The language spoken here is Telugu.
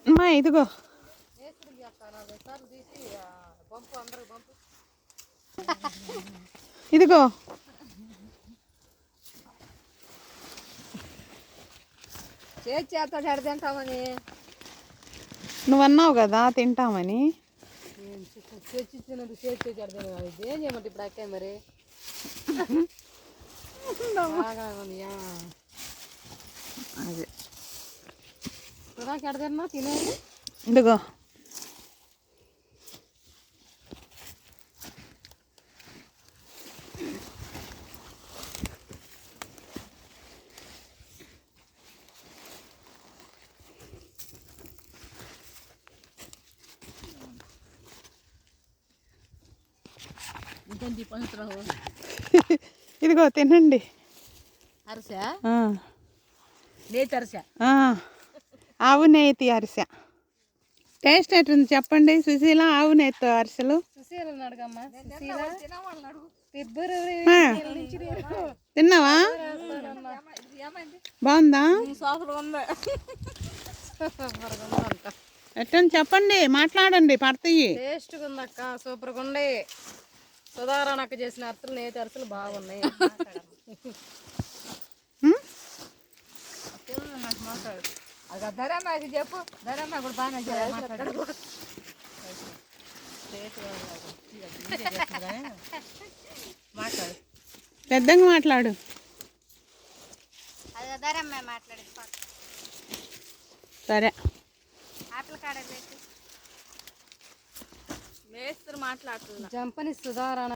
అమ్మా ఇదిగో ఇదిగో చేత తింటామని నువ్వు అన్నావు కదా తింటామని. తెచ్చిచ్చినందుకు చేతి ఏం చేయమంటే ఇప్పుడు అక్కాయి మరి అదే సుధాకి ఎడదన్నా తినేది. ఇదిగో ఇదిగో తినండి. అరిసా నేతి అరిసా ఆవు నేతి అరిసె. టేస్ట్ ఎట్టుంది చెప్పండి సుశీల? ఆవు నేతి అరిసెలు తిన్నావా? బాగుందా? ఎట్టని చెప్పండి, మాట్లాడండి, పడతాయి. టేస్ట్గా ఉందక్క, సూపర్గా ఉండే. సుధారాణక్క చేసిన అరిసెలు నేతి అరిసెలు బాగున్నాయి. అది ధరమ్మ అది చెప్పు. ధరమ్మ కూడా బాగానే మాట్లాడు. పెద్దగా మాట్లాడు. సరే మేస్త్రి మాట్లాడుతున్నా. జంపని సుధారాణ